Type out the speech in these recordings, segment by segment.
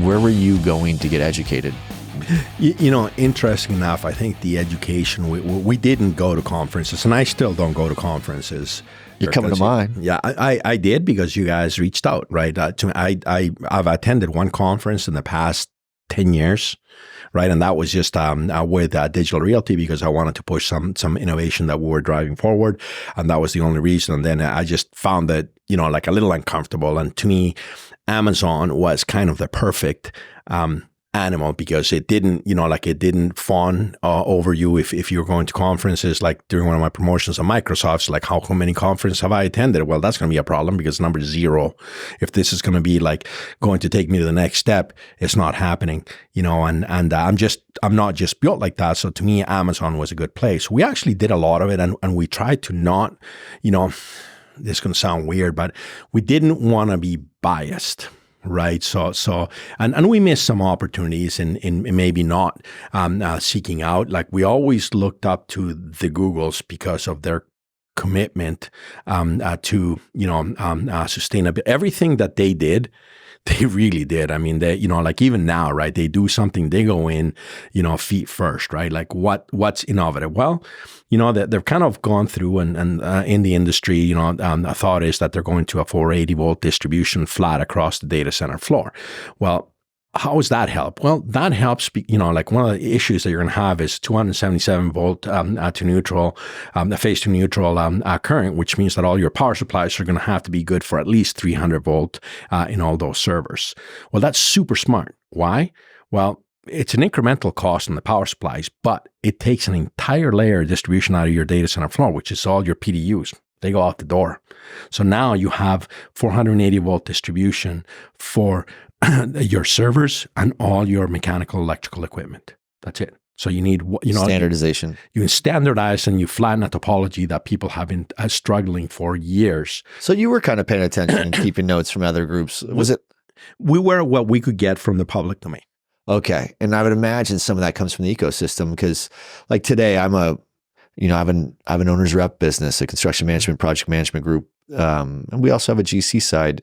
Where were you going to get educated? Interesting enough, I think the education, we didn't go to conferences, and I still don't go to conferences. You're coming to mine. Yeah, I did because you guys reached out, right? I've attended one conference in the past 10 years, right? And that was just with Digital Realty because I wanted to push some innovation that we were driving forward. And that was the only reason. And then I just found that, like a little uncomfortable. And to me, Amazon was kind of the perfect animal because it didn't, it didn't fawn over you if you were going to conferences. Like during one of my promotions at Microsoft's, like how many conferences have I attended? Well, that's going to be a problem because number 0, if this is going to be like going to take me to the next step, it's not happening, and I'm not just built like that. So to me, Amazon was a good place. We actually did a lot of it and we tried to not, this is going to sound weird, but we didn't want to be biased. Right. So, and we missed some opportunities in maybe not seeking out. Like we always looked up to the Googles because of their commitment to, sustainability. Everything that they did, they really did. I mean, they, like even now, right, they do something, they go in, feet first, right? Like what's innovative? Well, they've kind of gone through and in the industry, a thought is that they're going to a 480 volt distribution flat across the data center floor. Well, how does that help? Well, that helps, like one of the issues that you're going to have is 277 volt to neutral, phase to neutral current, which means that all your power supplies are going to have to be good for at least 300 volt in all those servers. Well, that's super smart. Why? Well, it's an incremental cost on the power supplies, but it takes an entire layer of distribution out of your data center floor, which is all your PDUs. They go out the door. So now you have 480 volt distribution for your servers and all your mechanical electrical equipment. That's it. So you need, standardization. You standardize and you flatten a topology that people have been struggling for years. So you were kind of paying attention and keeping notes from other groups. Was it? We were what we could get from the public domain. Okay. And I would imagine some of that comes from the ecosystem because like today I have an owner's rep business, a construction management, project management group. And we also have a GC side.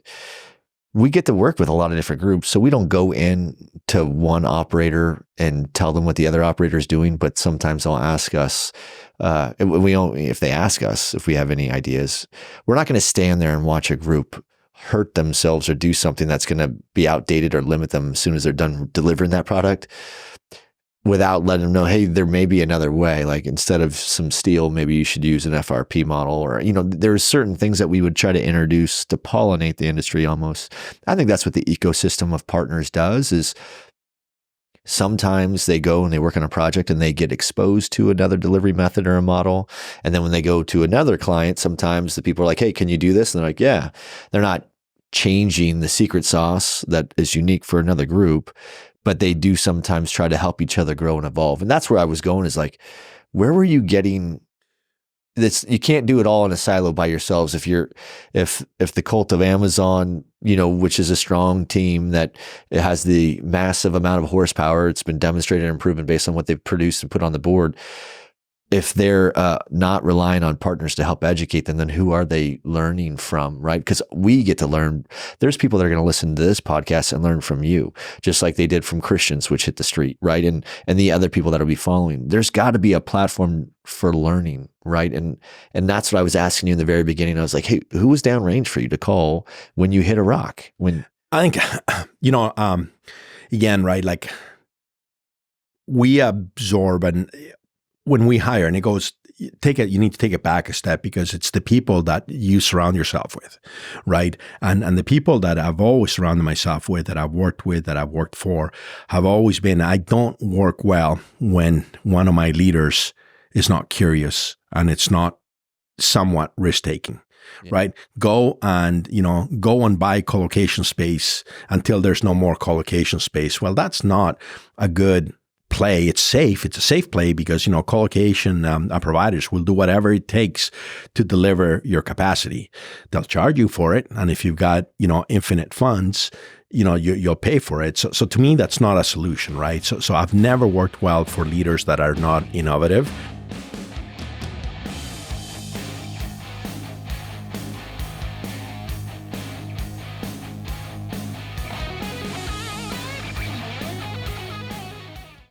We get to work with a lot of different groups. So we don't go in to one operator and tell them what the other operator is doing, but sometimes they'll ask us, if they ask us if we have any ideas, we're not going to stand there and watch a group hurt themselves or do something that's going to be outdated or limit them as soon as they're done delivering that product without letting them know, hey, there may be another way. Like instead of some steel, maybe you should use an FRP model or, there's certain things that we would try to introduce to pollinate the industry almost. I think that's what the ecosystem of partners does is sometimes they go and they work on a project and they get exposed to another delivery method or a model. And then when they go to another client, sometimes the people are like, hey, can you do this? And they're like, yeah. They're not changing the secret sauce that is unique for another group, but they do sometimes try to help each other grow and evolve. And that's where I was going is like, where were you getting this? You can't do it all in a silo by yourselves. If the cult of Amazon, which is a strong team that it has the massive amount of horsepower, it's been demonstrated and proven based on what they've produced and put on the board. If they're not relying on partners to help educate them, then who are they learning from, right? Because we get to learn. There's people that are going to listen to this podcast and learn from you, just like they did from Christians, which hit the street, right? And the other people that will be following. There's got to be a platform for learning, right? And that's what I was asking you in the very beginning. I was like, hey, who was downrange for you to call when you hit a rock? When I think, again, right? Like we absorb and when we hire, and it goes, you need to take it back a step because it's the people that you surround yourself with, right? And the people that I've always surrounded myself with, that I've worked with, that I've worked for, have always been, I don't work well when one of my leaders is not curious and it's not somewhat risk-taking. Yeah. Right? Go and buy co-location space until there's no more co-location space. Well, that's not a good play. It's safe. It's a safe play because, co-location providers will do whatever it takes to deliver your capacity. They'll charge you for it. And if you've got, infinite funds, you'll pay for it. So to me, that's not a solution, right? So I've never worked well for leaders that are not innovative.